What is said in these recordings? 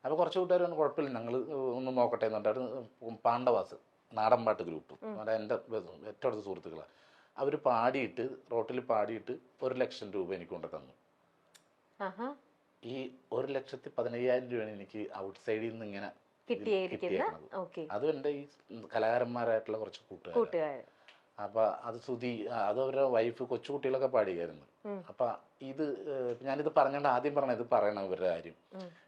അപ്പോൾ കുറച്ച് കൂട്ടുകാർ പറഞ്ഞു കുഴപ്പമില്ല, ഞങ്ങൾ ഒന്ന് നോക്കട്ടെ എന്ന് പറഞ്ഞിട്ട് പാണ്ഡവാസ് നാടൻപാട്ട് ഗ്രൂപ്പ് എൻ്റെ ഏറ്റവും അടുത്ത സുഹൃത്തുക്കളാണ്. അവർ പാടിയിട്ട് റോട്ടിൽ പാടിയിട്ട് 1,00,000 രൂപ എനിക്ക് കൊണ്ട് തന്നു. ഈ 1,15,000 രൂപയാണ് എനിക്ക് ഔട്ട് സൈഡിൽ നിന്ന് ഇങ്ങനെ കിട്ടിയേക്കുന്നത്. അതും എൻ്റെ ഈ കലാകാരന്മാരായിട്ടുള്ള കുറച്ച് കൂട്ടുകാർ. അപ്പൊ അത് സുധി, അത് അവരുടെ വൈഫ് കൊച്ചുകുട്ടികളൊക്കെ പാടിയായിരുന്നു. അപ്പൊ ഇത് ഞാനിത് പറഞ്ഞോണ്ട് ആദ്യം പറഞ്ഞത് പറയണം ഇവരുടെ കാര്യം.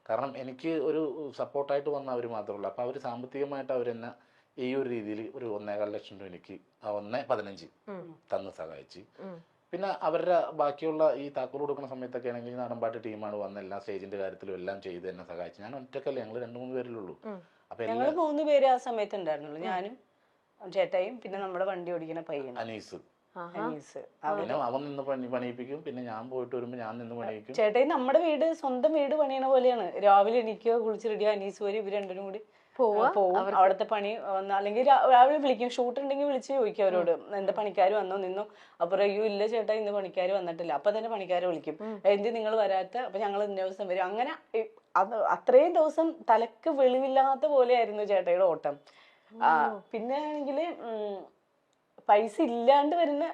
കാരണം എനിക്ക് ഒരു സപ്പോർട്ടായിട്ട് വന്ന അവർ മാത്രമേ ഉള്ളൂ. അപ്പൊ അവർ സാമ്പത്തികമായിട്ട് അവരെന്നെ ഈ ഒരു രീതിയിൽ ഒരു 1,15,000 രൂപ എനിക്ക് 1,15,000 തന്ന് സഹായിച്ച്. പിന്നെ അവരുടെ ബാക്കിയുള്ള ഈ താക്കോൽ കൊടുക്കുന്ന സമയത്തൊക്കെ ആണെങ്കിൽ നാടൻപാട്ട് ടീമാണ് വന്ന എല്ലാ സ്റ്റേജിന്റെ കാര്യത്തിലും എല്ലാം ചെയ്ത് എന്നെ സഹായിച്ചു. ഞാൻ ഒറ്റക്കല്ലേ, ഞങ്ങൾ 2-3 പേരിലുള്ളൂ. അപ്പൊ ഞങ്ങൾ 3 പേര് ആ സമയത്ത് ഉണ്ടായിരുന്നുള്ളൂ. ഞാനും ചേട്ടായും പിന്നെ നമ്മുടെ വണ്ടി ഓടിക്കുന്ന പയ്യൻ അനീസ്. പിന്നെ അവൻ നിന്ന് പണിയിപ്പിക്കും, പിന്നെ ഞാൻ പോയിട്ട് വരുമ്പോ ഞാൻ നിന്ന് പണിയിക്കും. ചേട്ടായി നമ്മുടെ വീട് സ്വന്തം വീട് പണിയണ പോലെയാണ്. രാവിലെ എനിക്കോ കുളിച്ച് റെഡിയോ അനീസ് വരും, ഇവർ രണ്ടും കൂടി പോവും. അവിടുത്തെ പണി വന്ന അല്ലെങ്കിൽ രാവിലെ വിളിക്കും, ഷൂട്ട് ഉണ്ടെങ്കിൽ വിളിച്ച് ചോദിക്കും അവരോട് എന്താ പണിക്കാർ വന്നോ നിന്നോ. അപ്പൊ അയ്യോ ഇല്ല ചേട്ടാ ഇന്ന് പണിക്കാർ വന്നിട്ടില്ല. അപ്പൊ തന്നെ പണിക്കാരെ വിളിക്കും, എന്ത് നിങ്ങൾ വരാത്ത, അപ്പൊ ഞങ്ങൾ ഇന്ന ദിവസം വരും. അങ്ങനെ അത് അത്രയും ദിവസം തലക്ക് വെളിവില്ലാത്ത പോലെയായിരുന്നു ചേട്ടായിയുടെ ഓട്ടം. പിന്നെ ആണെങ്കില് പൈസ ഇല്ലാണ്ട് വരുന്ന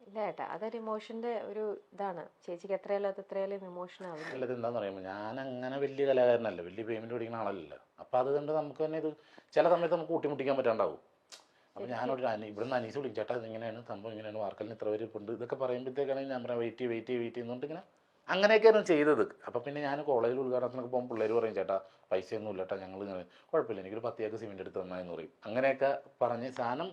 ഇല്ല ഏട്ടാ, അതൊരു ഇമോഷന്റെ ഒരു ഇതാണ്. ചേച്ചിക്ക് എത്രയാലും അത് എത്രയാലും ഇമോഷൻ ആവില്ല. അല്ലത് എന്താന്ന് പറയുമ്പോൾ ഞാൻ അങ്ങനെ വലിയ കലാകാരനല്ല, വലിയ പേയ്മെന്റ് പിടിക്കുന്ന ആളല്ല. അപ്പൊ അത് കണ്ട് നമുക്ക് തന്നെ ഇത് ചില സമയത്ത് നമുക്ക് കൂട്ടിമുട്ടിക്കാൻ പറ്റാണ്ടാവും. അപ്പൊ ഞാനൊരു ഇവിടുന്ന് അനീസ് വിളിക്കും, ചേട്ടാ ഇങ്ങനെയാണ് സംഭവം, ഇങ്ങനെയാണ് വാർക്കലിന് ഇത്ര പേര് ഉണ്ട്, ഇതൊക്കെ പറയുമ്പോഴത്തേക്കാണെങ്കിൽ ഞാൻ പറയാം വെയിറ്റ് ചെയ്യുന്നുണ്ട് ഇങ്ങനെ. അങ്ങനെയൊക്കെയാണ് ചെയ്തത്. അപ്പൊ പിന്നെ ഞാൻ കോളേജിൽ ഉദ്ഘാടനത്തിനൊക്കെ പോകുമ്പോൾ പിള്ളേർ പറയും, ചേട്ടാ പൈസയൊന്നും ഇല്ലട്ടാ, ഞങ്ങൾ ഇങ്ങനെ കുഴപ്പമില്ല എനിക്കൊരു 10 ഏക്കർ സിമെന്റ് എടുത്ത് തന്നാന്ന് പറയും. അങ്ങനെയൊക്കെ പറഞ്ഞ് സാധനം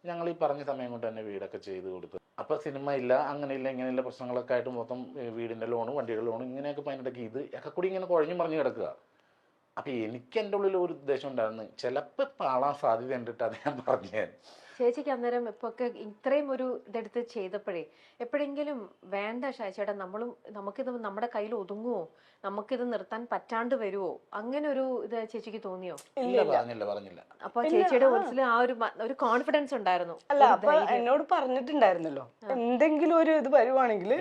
ഞങ്ങൾ ഈ പറഞ്ഞ സമയം കൊണ്ട് തന്നെ വീടൊക്കെ ചെയ്ത് കൊടുത്തു. അപ്പൊ സിനിമ ഇല്ല, അങ്ങനെയില്ല, ഇങ്ങനെയുള്ള പ്രശ്നങ്ങളൊക്കെ ആയിട്ട് മൊത്തം വീടിന്റെ ലോണ്, വണ്ടിയുടെ ലോണ്, ഇങ്ങനെയൊക്കെ പതിനെട്ടൊക്കെ ഇത് ഒക്കെ കൂടി ഇങ്ങനെ കുഴഞ്ഞു മറിഞ്ഞ് കിടക്കുക. അപ്പൊ എനിക്ക് എൻ്റെ ഉള്ളിൽ ഒരു ഉദ്ദേശം ഉണ്ടായിരുന്നു, ചിലപ്പോൾ പാളാൻ സാധ്യത ഉണ്ടിട്ട് അത് ഞാൻ പറഞ്ഞു. ചേച്ചിക്ക് അന്നേരം ഇപ്പൊ ഒക്കെ ഇത്രയും ഒരു ഇതെടുത്ത് ചെയ്തപ്പോഴേ എപ്പോഴെങ്കിലും വേണ്ട ചേട്ടാ നമുക്കിത് നമ്മുടെ കയ്യിൽ ഒതുങ്ങുവോ, നമുക്കിത് നിർത്താൻ പറ്റാണ്ട് വരുവോ, അങ്ങനെ ഒരു ഇത് ചേച്ചിക്ക് തോന്നിയോ? പറഞ്ഞില്ല. അപ്പൊ ചേച്ചിയുടെ മനസ്സിൽ ആ ഒരു കോൺഫിഡൻസ് ഉണ്ടായിരുന്നു. അല്ല അപ്പൊ എന്നോട് പറഞ്ഞിട്ടുണ്ടായിരുന്നല്ലോ എന്തെങ്കിലും ഒരു ഇത് വരുവാണെങ്കിൽ.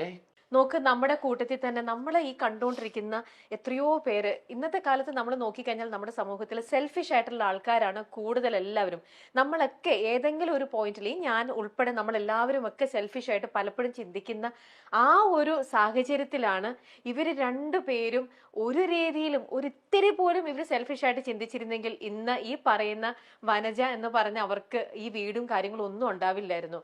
നോക്ക്, നമ്മുടെ കൂട്ടത്തിൽ തന്നെ നമ്മളെ ഈ കണ്ടുകൊണ്ടിരിക്കുന്ന എത്രയോ പേര് ഇന്നത്തെ കാലത്ത് നമ്മൾ നോക്കിക്കഴിഞ്ഞാൽ നമ്മുടെ സമൂഹത്തിൽ സെൽഫിഷ് ആയിട്ടുള്ള ആൾക്കാരാണ് കൂടുതൽ. എല്ലാവരും നമ്മളൊക്കെ ഏതെങ്കിലും ഒരു പോയിന്റിൽ, ഞാൻ ഉൾപ്പെടെ നമ്മളെല്ലാവരും ഒക്കെ സെൽഫിഷ് ആയിട്ട് പലപ്പോഴും ചിന്തിക്കുന്ന ആ ഒരു സാഹചര്യത്തിലാണ് ഇവര് രണ്ടുപേരും ഒരു രീതിയിലും ഒരിത്തിരി പോലും ഇവർ സെൽഫിഷ് ആയിട്ട് ചിന്തിച്ചിരുന്നെങ്കിൽ ഇന്ന് ഈ പറയുന്ന വനജ എന്ന് പറഞ്ഞ അവർക്ക് ഈ വീടും കാര്യങ്ങളും ഒന്നും ഉണ്ടാവില്ലായിരുന്നു.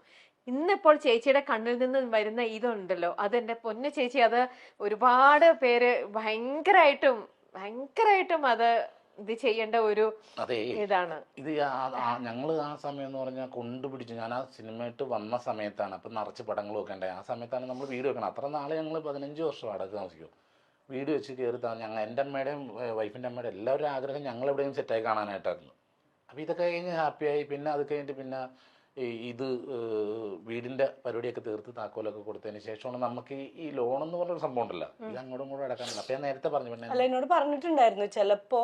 ഇന്നിപ്പോൾ ചേച്ചിയുടെ കണ്ണിൽ നിന്ന് വരുന്ന ഇതുണ്ടല്ലോ, അതെന്റെ പൊന്നു ചേച്ചി, അത് ഒരുപാട് പേര് ഭയങ്കരമായിട്ടും അത് ഇത് ചെയ്യേണ്ട ഒരു ഇതാണ്. ഇത് ഞങ്ങള് ആ സമയം എന്ന് പറഞ്ഞാൽ കൊണ്ടുപിടിച്ചു. ഞാൻ ആ സിനിമയായിട്ട് വന്ന സമയത്താണ്. അപ്പൊ നിറച്ച് പടങ്ങൾ വെക്കണ്ടേ, ആ സമയത്താണ് നമ്മൾ വീട് വെക്കണം. അത്ര നാളെ ഞങ്ങൾ 15 വർഷം അടക്കം താമസിക്കും. വീട് വെച്ച് കയറി ഞങ്ങൾ എൻ്റെ അമ്മയുടെയും വൈഫിൻ്റെ അമ്മയുടെ എല്ലാവരും ആഗ്രഹം ഞങ്ങൾ എവിടെയും സെറ്റായി കാണാനായിട്ടായിരുന്നു. അപ്പോൾ ഇതൊക്കെ കഴിഞ്ഞ് ഹാപ്പിയായി. പിന്നെ അത് കഴിഞ്ഞിട്ട് പിന്നെ ഇത് വീടിൻ്റെ പരിപാടിയൊക്കെ തീർത്ത് താക്കോലൊക്കെ കൊടുത്തതിന് ശേഷമാണ് നമുക്ക് ഈ ലോൺ എന്ന് പറഞ്ഞൊരു സംഭവം ഉണ്ടല്ലോ, ഇത് അങ്ങോട്ടും ഇങ്ങോട്ടും അടക്കാനില്ല. അപ്പം ഞാൻ നേരത്തെ പറഞ്ഞു. പിന്നെ അല്ല എന്നോട് പറഞ്ഞിട്ടുണ്ടായിരുന്നു ചിലപ്പോ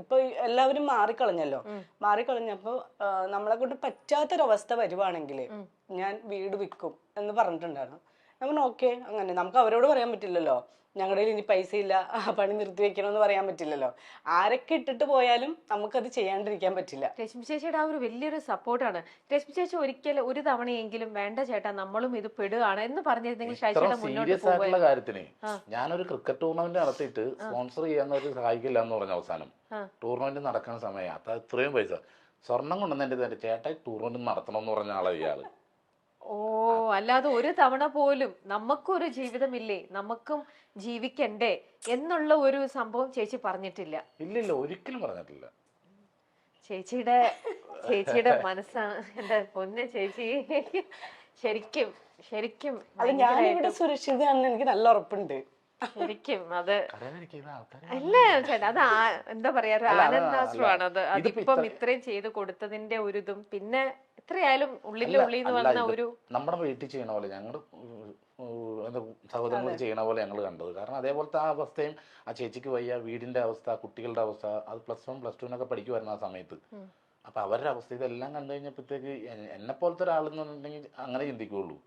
ഇപ്പൊ എല്ലാവരും മാറിക്കളഞ്ഞപ്പോ നമ്മളെ കൊണ്ട് പറ്റാത്തൊരവസ്ഥ വരുവാണെങ്കിൽ ഞാൻ വീട് വിൽക്കും എന്ന് പറഞ്ഞിട്ടുണ്ടായിരുന്നു. നമ്മൾ ഓക്കെ, അങ്ങനെ നമുക്ക് അവരോട് പറയാൻ പറ്റില്ലല്ലോ ഞങ്ങളുടെ കയ്യിൽ ഇനി പൈസ ഇല്ല, പണി നിർത്തി വെക്കണമെന്ന് പറയാൻ പറ്റില്ലല്ലോ. ആരൊക്കെ ഇട്ടിട്ട് പോയാലും നമുക്കത് ചെയ്യാണ്ടിരിക്കാൻ പറ്റില്ല. രശ്മി ചേച്ചിയുടെ ആ ഒരു വലിയൊരു സപ്പോർട്ടാണ്. രശ്മി ചേച്ചി ഒരിക്കലും ഒരു തവണയെങ്കിലും വേണ്ട ചേട്ടാ നമ്മളും ഇത് പെടുകയാണ് എന്ന് പറഞ്ഞിരുന്നെങ്കിൽ സീരിയസ് ആയിട്ടുള്ള കാര്യത്തിന് ഞാനൊരു ക്രിക്കറ്റ് ടൂർണമെന്റ് നടത്തിയിട്ട് സ്പോൺസർ ചെയ്യാൻ ഒരു സഹായിക്കില്ല എന്ന് പറഞ്ഞ അവസാനം ടൂർണമെന്റ് നടക്കുന്ന സമയം അത് ഇത്രയും പൈസ സ്വർണം കൊണ്ടുവന്നെ ചേട്ടായി ടൂർണമെന്റ് നടത്തണം എന്ന് പറഞ്ഞ ആളെ ഇയാള്. ഓ, അല്ലാതെ ഒരു തവണ പോലും നമുക്കൊരു ജീവിതമില്ലേ, നമുക്കും ജീവിക്കണ്ടേ എന്നുള്ള ഒരു സംഭവം ചേച്ചി പറഞ്ഞിട്ടില്ല? ഇല്ലില്ല, ഒരിക്കലും പറഞ്ഞിട്ടില്ല. ചേച്ചിയുടെ മനസ്സാണ് എന്റെ പൊന്ന് ചേച്ചി. ശരിക്കും അത് ഞാനിവിടെ സുരക്ഷിതമാണെന്ന് എനിക്ക് നല്ല ഉറപ്പുണ്ട്. ശരിക്കും അത് അല്ല ചേട്ടാ, അത് എന്താ പറയാ, ആനന്ദാശ്രമാണ് അത്. അതിപ്പം ഇത്രയും ചെയ്ത് കൊടുത്തതിന്റെ ഒരു ഇതും പിന്നെ എത്രയായാലും ഉള്ളിൽ വന്ന ഒരു നമ്മുടെ വീട്ടിൽ ചെയ്യണ പോലെ ഞങ്ങൾ സഹോദരങ്ങൾ ചെയ്യണ പോലെ ഞങ്ങൾ കണ്ടത്. കാരണം അതേപോലത്തെ ആ അവസ്ഥയും ആ ചേച്ചിക്ക് വയ്യ, വീടിന്റെ അവസ്ഥ, കുട്ടികളുടെ അവസ്ഥ, അത് +1 +2 പഠിക്കുമായിരുന്നു ആ സമയത്ത്. അപ്പം അവരുടെ അവസ്ഥ ഇതെല്ലാം കണ്ടു കഴിഞ്ഞപ്പോഴത്തേക്ക് എന്നെ പോലത്തെ ഒരാളെന്നുണ്ടെങ്കിൽ അങ്ങനെ ചിന്തിക്കുകയുള്ളൂ.